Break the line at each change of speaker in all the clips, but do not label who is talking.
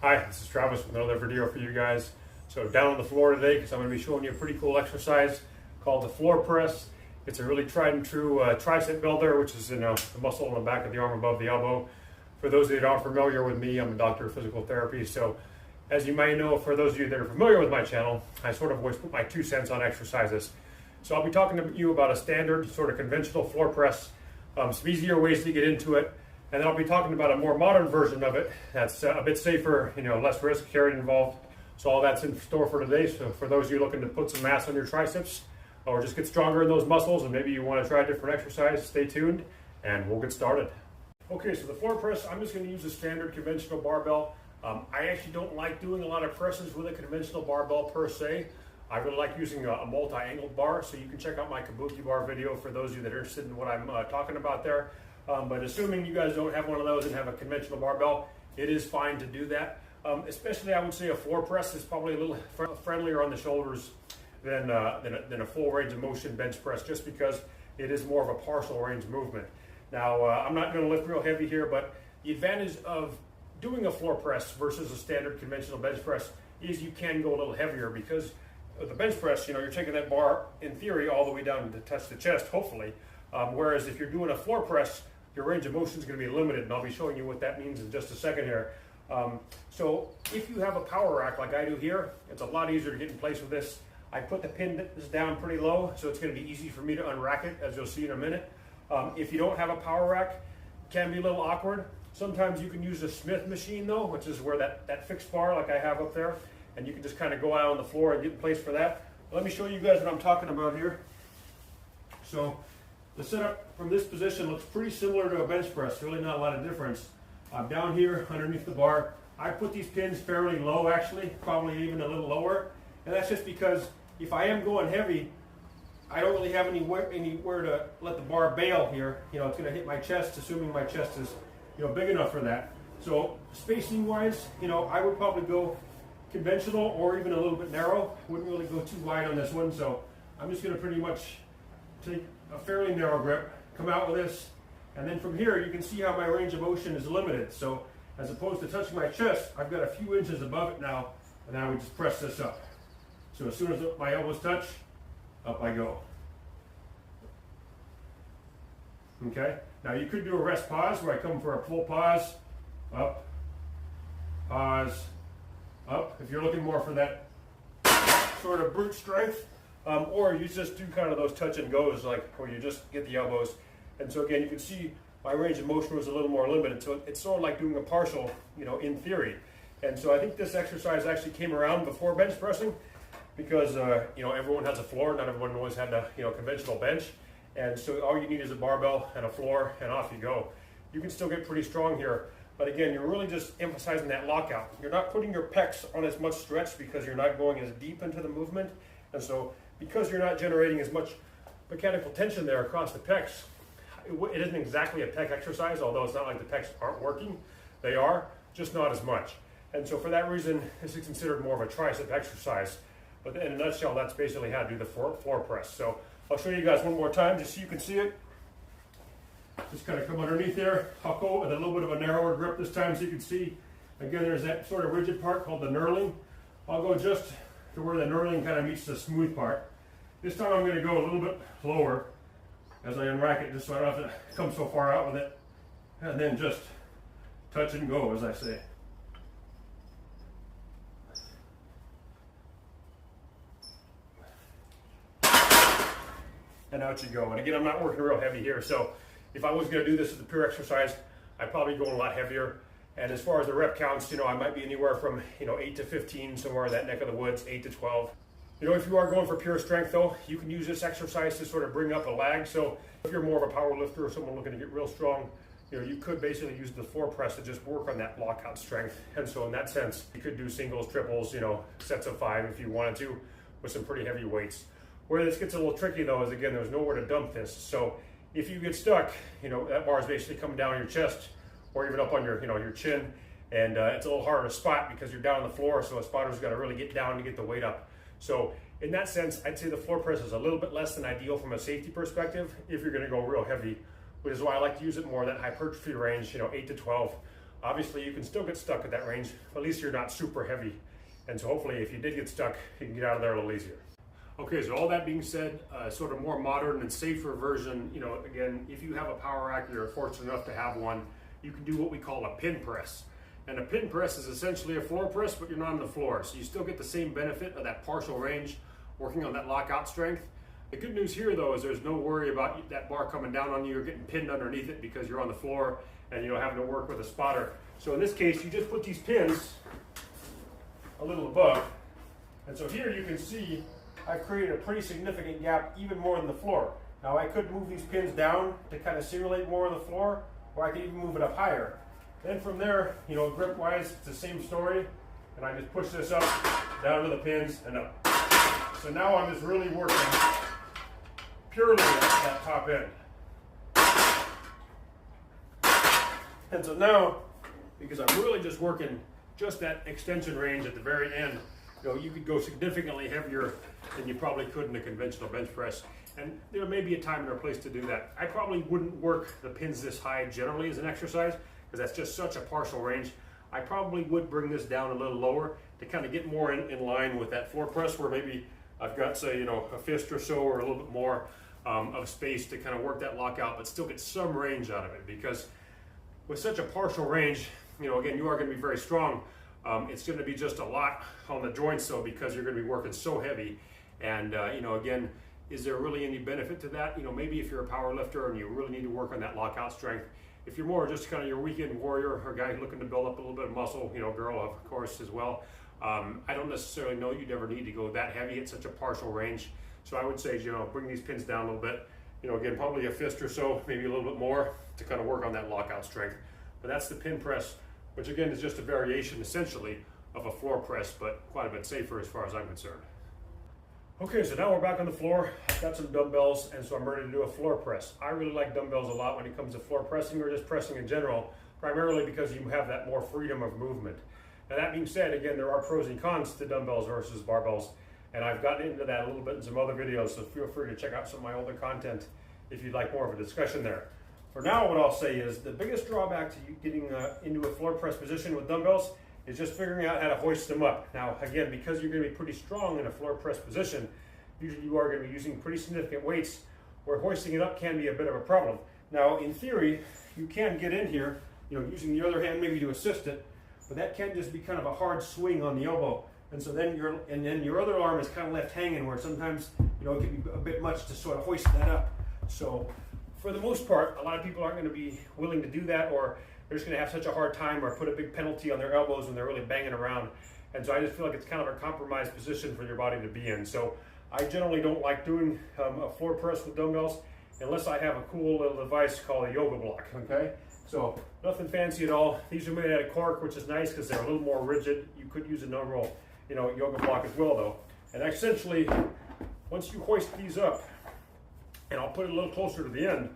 Hi, this is Travis with another video for you guys. So down on the floor today, because I'm going to be showing you a pretty cool exercise called the floor press. It's a really tried and true tricep builder, which is the muscle on the back of the arm above the elbow. For those of you that aren't familiar with me, I'm a doctor of physical therapy. So as you might know, for those of you that are familiar with my channel, I sort of always put my 2 cents on exercises. So I'll be talking to you about a standard sort of conventional floor press, some easier ways to get into it. And then I'll be talking about a more modern version of it that's a bit safer, less risk carried involved. So all that's in store for today. So for those of you looking to put some mass on your triceps or just get stronger in those muscles, and maybe you want to try a different exercise, stay tuned and we'll get started. Okay, so the floor press, I'm just going to use a standard conventional barbell. I actually don't like doing a lot of presses with a conventional barbell per se. I really like using a multi-angled bar, so you can check out my kabuki bar video for those of you that are interested in what I'm talking about there. But assuming you guys don't have one of those and have a conventional barbell, it is fine to do that. Especially, I would say a floor press is probably a little friendlier on the shoulders than a full range of motion bench press, just because it is more of a partial range movement. Now, I'm not going to lift real heavy here, but the advantage of doing a floor press versus a standard conventional bench press is you can go a little heavier, because with the bench press, you're taking that bar in theory all the way down to touch the chest, hopefully. Whereas if you're doing a floor press, your range of motion is going to be limited, and I'll be showing you what that means in just a second here. So if you have a power rack like I do here, it's a lot easier to get in place with this. I put the pin down pretty low, so it's going to be easy for me to unrack it, as you'll see in a minute. If you don't have a power rack, it can be a little awkward. Sometimes you can use a Smith machine though, which is where that fixed bar like I have up there, and you can just kind of go out on the floor and get in place for that. Let me show you guys what I'm talking about here. So the setup from this position looks pretty similar to a bench press, really not a lot of difference. I'm down here underneath the bar. I put these pins fairly low, actually, probably even a little lower, and that's just because if I am going heavy, I don't really have anywhere to let the bar bail here. It's going to hit my chest, assuming my chest is big enough for that. So spacing wise, I would probably go conventional or even a little bit narrow. Wouldn't really go too wide on this one, so I'm just going to pretty much take a fairly narrow grip, come out with this, and then from here you can see how my range of motion is limited. So as opposed to touching my chest, I've got a few inches above it now, and now we just press this up. So as soon as my elbows touch, up I go. Okay, now you could do a rest pause where I come for a full pause, up, pause, up, if you're looking more for that sort of brute strength. Or you just do kind of those touch and goes, like where you just get the elbows. And so again, you can see my range of motion was a little more limited. So it's sort of like doing a partial, in theory. And so I think this exercise actually came around before bench pressing, because everyone has a floor. Not everyone always had a conventional bench. And so all you need is a barbell and a floor, and off you go. You can still get pretty strong here. But again, you're really just emphasizing that lockout. You're not putting your pecs on as much stretch because you're not going as deep into the movement. And so because you're not generating as much mechanical tension there across the pecs, it isn't exactly a pec exercise, although it's not like the pecs aren't working. They are, just not as much. And so for that reason, this is considered more of a tricep exercise. But in a nutshell, that's basically how to do the floor press. So I'll show you guys one more time just so you can see it. Just kind of come underneath there. I'll go with a little bit of a narrower grip this time so you can see. Again, there's that sort of rigid part called the knurling. I'll go just to where the knurling kind of meets the smooth part. This time I'm going to go a little bit lower as I unrack it, just so I don't have to come so far out with it. And then just touch and go, as I say. And out you go. And again, I'm not working real heavy here, so if I was going to do this as a pure exercise, I'd probably go a lot heavier. And as far as the rep counts, I might be anywhere from 8 to 15, somewhere in that neck of the woods, 8 to 12. If you are going for pure strength though, you can use this exercise to sort of bring up a lag. So if you're more of a power lifter or someone looking to get real strong, you could basically use the floor press to just work on that lockout strength. And so in that sense, you could do singles, triples, sets of 5 if you wanted to, with some pretty heavy weights. Where this gets a little tricky though is, again, there's nowhere to dump this. So if you get stuck, that bar is basically coming down your chest or even up on your chin, and it's a little harder to spot because you're down on the floor, so a spotter's got to really get down to get the weight up. So in that sense, I'd say the floor press is a little bit less than ideal from a safety perspective if you're going to go real heavy, which is why I like to use it more in that hypertrophy range, 8 to 12. Obviously, you can still get stuck at that range, but at least you're not super heavy. And so hopefully if you did get stuck, you can get out of there a little easier. Okay, so all that being said, sort of more modern and safer version, you know, again, if you have a power rack, you're fortunate enough to have one, you can do what we call a pin press. And a pin press is essentially a floor press, but you're not on the floor. So you still get the same benefit of that partial range, working on that lockout strength. The good news here though is there's no worry about that bar coming down on you or getting pinned underneath it because you're on the floor and you know having to work with a spotter. So in this case, you just put these pins a little above. And so here you can see I've created a pretty significant gap, even more than the floor. Now I could move these pins down to kind of simulate more on the floor, or I could even move it up higher. Then from there, you know, grip wise, it's the same story. And I just push this up, down to the pins and up. So now I'm just really working purely at that top end. And so now, because I'm really just working just that extension range at the very end, you know, you could go significantly heavier than you probably could in a conventional bench press. And there may be a time and a place to do that. I probably wouldn't work the pins this high generally as an exercise, because that's just such a partial range. I probably would bring this down a little lower to kind of get more in line with that floor press, where maybe I've got, say, you know, a fist or so or a little bit more of space to kind of work that lockout, but still get some range out of it. Because with such a partial range, you know, again, you are going to be very strong. It's going to be just a lot on the joints though, because you're going to be working so heavy. And you know, again, is there really any benefit to that? You know, maybe if you're a power lifter and you really need to work on that lockout strength. If you're more just kind of your weekend warrior or guy looking to build up a little bit of muscle, you know, girl of course as well, I don't necessarily know you'd ever need to go that heavy at such a partial range. So I would say, you know, bring these pins down a little bit, you know, again, probably a fist or so, maybe a little bit more to kind of work on that lockout strength. But that's the pin press, which again is just a variation essentially of a floor press, but quite a bit safer as far as I'm concerned. Okay, so now we're back on the floor. I've got some dumbbells, and so I'm ready to do a floor press. I really like dumbbells a lot when it comes to floor pressing or just pressing in general, primarily because you have that more freedom of movement. Now that being said, again, there are pros and cons to dumbbells versus barbells, and I've gotten into that a little bit in some other videos, so feel free to check out some of my older content if you'd like more of a discussion there. For now, what I'll say is the biggest drawback to you getting into a floor press position with dumbbells is just figuring out how to hoist them up. Now, again, because you're going to be pretty strong in a floor press position, usually you are going to be using pretty significant weights, where hoisting it up can be a bit of a problem. Now, in theory, you can get in here, you know, using the other hand maybe to assist it, but that can just be kind of a hard swing on the elbow. And so then your other arm is kind of left hanging, where sometimes, you know, it can be a bit much to sort of hoist that up. So for the most part, a lot of people aren't going to be willing to do that, or they're just going to have such a hard time or put a big penalty on their elbows when they're really banging around. And so I just feel like it's kind of a compromised position for your body to be in. So I generally don't like doing a floor press with dumbbells unless I have a cool little device called a yoga block, okay? So nothing fancy at all. These are made out of cork, which is nice because they're a little more rigid. You could use a normal, you know, yoga block as well though. And essentially, once you hoist these up, and I'll put it a little closer to the end,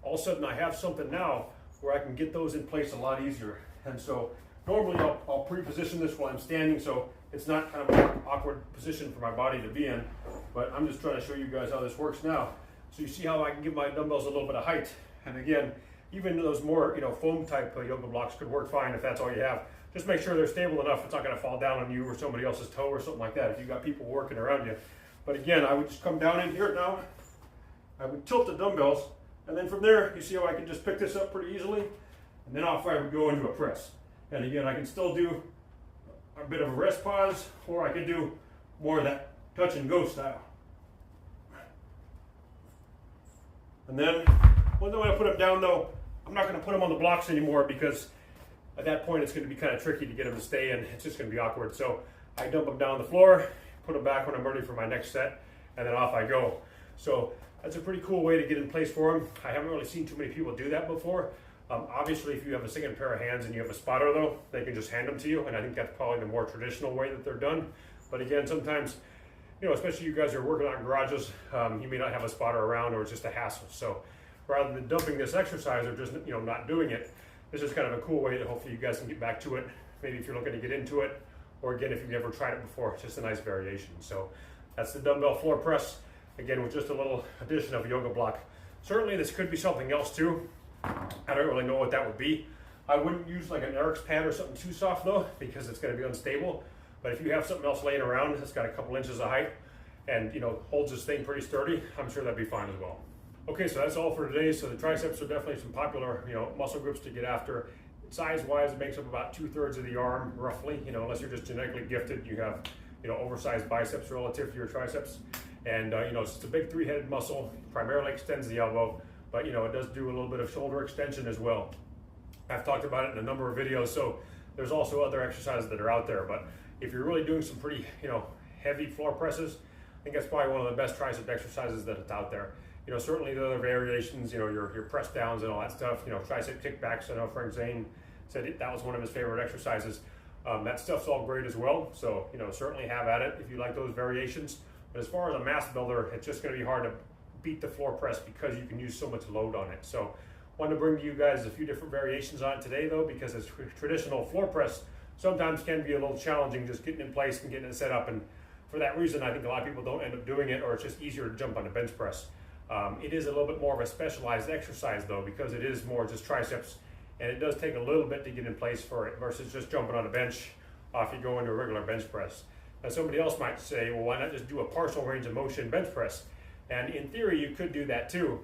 all of a sudden I have something now where I can get those in place a lot easier. And so normally I'll pre-position this while I'm standing, so it's not kind of an awkward position for my body to be in, but I'm just trying to show you guys how this works now. So you see how I can give my dumbbells a little bit of height. And again, even those more, you know, foam type yoga blocks could work fine if that's all you have. Just make sure they're stable enough, it's not gonna fall down on you or somebody else's toe or something like that if you've got people working around you. But again, I would just come down in here now, I would tilt the dumbbells, and then from there, you see how I can just pick this up pretty easily, and then off I would go into a press. And again, I can still do a bit of a rest pause, or I could do more of that touch and go style. And then, when I put them down though, I'm not going to put them on the blocks anymore, because at that point it's going to be kind of tricky to get them to stay in. It's just going to be awkward. So I dump them down on the floor, put them back when I'm ready for my next set, and then off I go. So that's a pretty cool way to get in place for them. I haven't really seen too many people do that before. Obviously, if you have a second pair of hands and you have a spotter though, they can just hand them to you, and I think that's probably the more traditional way that they're done. But again, sometimes, you know, especially you guys who are working out in garages, you may not have a spotter around, or it's just a hassle. So rather than dumping this exercise or just, you know, not doing it, this is kind of a cool way that hopefully you guys can get back to it. Maybe if you're looking to get into it, or again, if you've never tried it before, it's just a nice variation. So that's the dumbbell floor press, again, with just a little addition of a yoga block. Certainly this could be something else too. I don't really know what that would be. I wouldn't use like an Eric's pad or something too soft though, because it's going to be unstable. But if you have something else laying around that's got a couple inches of height and holds this thing pretty sturdy, I'm sure that'd be fine as well. Okay, so that's all for today. So the triceps are definitely some popular muscle groups to get after. Size-wise, it makes up about 2/3 of the arm, roughly. Unless you're just genetically gifted, you have oversized biceps relative to your triceps. And it's a big three-headed muscle. Primarily extends the elbow, but it does do a little bit of shoulder extension as well. I've talked about it in a number of videos, so there's also other exercises that are out there. But if you're really doing some pretty heavy floor presses, I think that's probably one of the best tricep exercises that's out there. Certainly the other variations, your press downs and all that stuff, tricep kickbacks. I know Frank Zane said that was one of his favorite exercises. That stuff's all great as well. So, certainly have at it if you like those variations. But as far as a mass builder, it's just going to be hard to beat the floor press because you can use so much load on it. So, wanted to bring to you guys a few different variations on it today though, because a traditional floor press sometimes can be a little challenging just getting in place and getting it set up. And for that reason, I think a lot of people don't end up doing it, or it's just easier to jump on a bench press. It is a little bit more of a specialized exercise though, because it is more just triceps, and it does take a little bit to get in place for it versus just jumping on a bench off you go into a regular bench press. Now somebody else might say, well, why not just do a partial range of motion bench press? And in theory, you could do that too.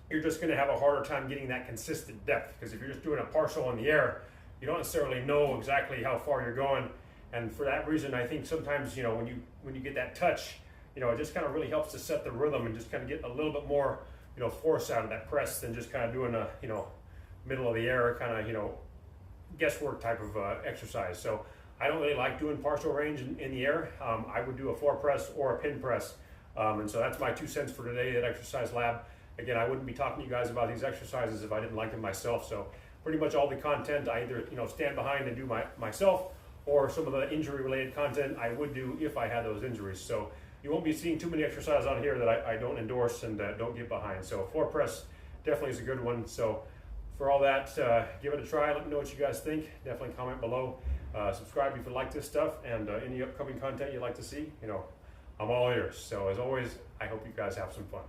You're just going to have a harder time getting that consistent depth, because if you're just doing a partial in the air, you don't necessarily know exactly how far you're going. And for that reason, I think sometimes when you get that touch, it just kind of really helps to set the rhythm and just kind of get a little bit more force out of that press than just kind of doing a middle of the air kind of guesswork type of exercise. So I don't really like doing partial range in the air. I would do a floor press or a pin press, and so that's my 2 cents for today at Exercise Lab. Again, I wouldn't be talking to you guys about these exercises if I didn't like them myself. So pretty much all the content I either stand behind and do myself, or some of the injury related content I would do if I had those injuries. So you won't be seeing too many exercises on here that I don't endorse and don't get behind. So floor press definitely is a good one. So for all that, give it a try. Let me know what you guys think. Definitely comment below. Subscribe if you like this stuff, and any upcoming content you'd like to see. I'm all ears. So as always, I hope you guys have some fun.